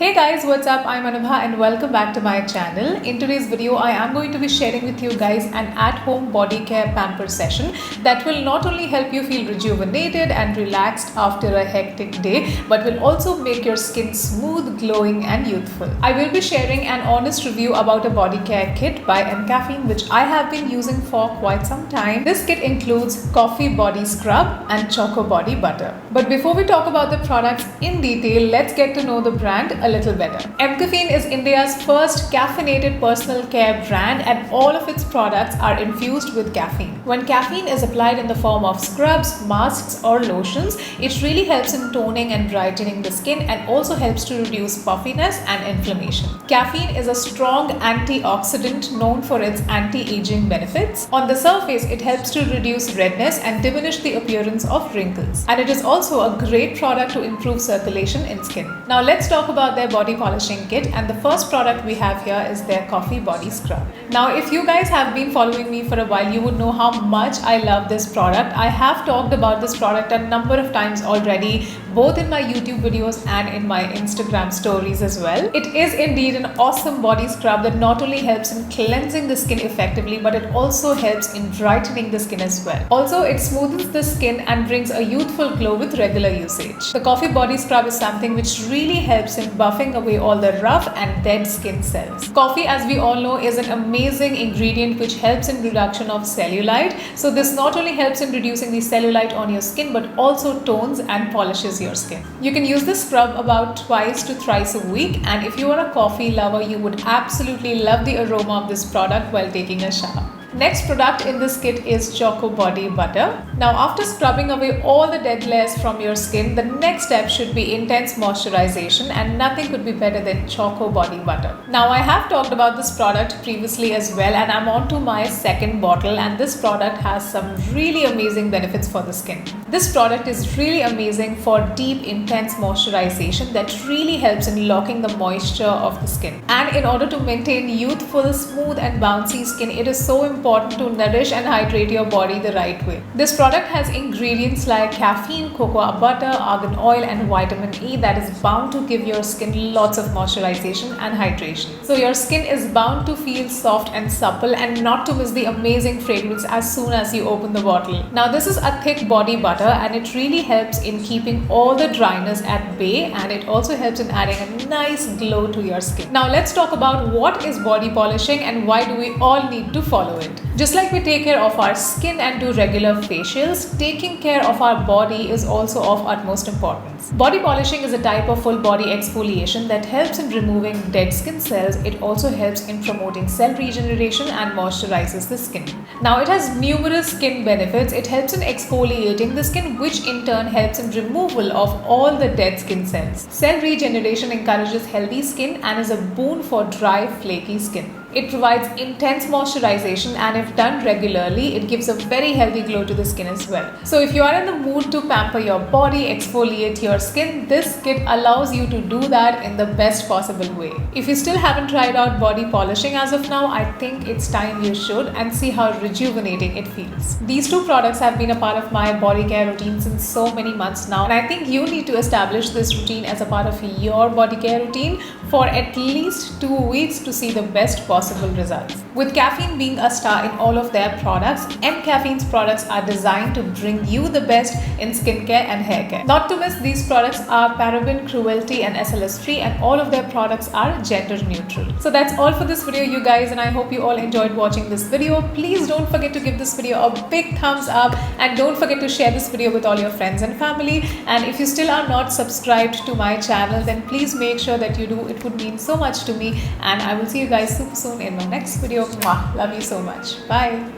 Hey guys, what's up? I'm Anubha and welcome back to my channel. In today's video, I am going to be sharing with you guys an at-home body care pamper session that will not only help you feel rejuvenated and relaxed after a hectic day, but will also make your skin smooth, glowing and youthful. I will be sharing an honest review about a body care kit by mCaffeine which I have been using for quite some time. This kit includes coffee body scrub and Choco body butter. But before we talk about the products in detail, let's get to know the brand a little better. mCaffeine is India's first caffeinated personal care brand and all of its products are infused with caffeine. When caffeine is applied in the form of scrubs, masks or lotions, it really helps in toning and brightening the skin and also helps to reduce puffiness and inflammation. Caffeine is a strong antioxidant known for its anti-aging benefits. On the surface, it helps to reduce redness and diminish the appearance of wrinkles. And it is also a great product to improve circulation in skin. Now let's talk about their body polishing kit, and the first product we have here is their coffee body scrub. Now if you guys have been following me for a while, you would know how much I love this product. I have talked about this product a number of times already, both in my YouTube videos and in my Instagram stories as well. It is indeed an awesome body scrub that not only helps in cleansing the skin effectively, but it also helps in brightening the skin as well. Also, it smoothens the skin and brings a youthful glow with regular usage. The coffee body scrub is something which really helps in buffing away all the rough and dead skin cells. Coffee, as we all know, is an amazing ingredient which helps in reduction of cellulite. So this not only helps in reducing the cellulite on your skin, but also tones and polishes your skin. You can use this scrub about twice to thrice a week, and if you are a coffee lover, you would absolutely love the aroma of this product while taking a shower. Next product in this kit is Choco body butter. Now after scrubbing away all the dead layers from your skin, the next step should be intense moisturization, and nothing could be better than Choco body butter. Now I have talked about this product previously as well, and I'm on to my second bottle, and this product has some really amazing benefits for the skin. This product is really amazing for deep intense moisturization that really helps in locking the moisture of the skin. And in order to maintain youthful, smooth and bouncy skin, it is so important to nourish and hydrate your body the right way. This product has ingredients like caffeine, cocoa butter, argan oil and vitamin E that is bound to give your skin lots of moisturization and hydration. So your skin is bound to feel soft and supple and not to miss the amazing fragrance as soon as you open the bottle. Now this is a thick body butter and it really helps in keeping all the dryness at bay, and it also helps in adding a nice glow to your skin. Now let's talk about what is body polishing and why do we all need to follow it. Just like we take care of our skin and do regular facials, taking care of our body is also of utmost importance. Body polishing is a type of full body exfoliation that helps in removing dead skin cells. It also helps in promoting cell regeneration and moisturizes the skin. Now it has numerous skin benefits. It helps in exfoliating the skin, which in turn helps in removal of all the dead skin cells. Cell regeneration encourages healthy skin and is a boon for dry, flaky skin. It provides intense moisturization, and if done regularly, it gives a very healthy glow to the skin as well. So if you are in the mood to pamper your body, exfoliate your skin, this kit allows you to do that in the best possible way. If you still haven't tried out body polishing as of now, I think it's time you should, and see how rejuvenating it feels. These two products have been a part of my body care routine since so many months now, and I think you need to establish this routine as a part of your body care routine for at least 2 weeks to see the best possible results. With caffeine being a star in all of their products, mCaffeine's products are designed to bring you the best in skincare and hair care. Not to miss, these products are paraben, cruelty and SLS free, and all of their products are gender neutral. So that's all for this video, you guys, and I hope you all enjoyed watching this video. Please don't forget to give this video a big thumbs up, and don't forget to share this video with all your friends and family. And if you still are not subscribed to my channel, then please make sure that you do. It would mean so much to me, and I will see you guys super soon in my next video. Mwah. Love you so much. Bye.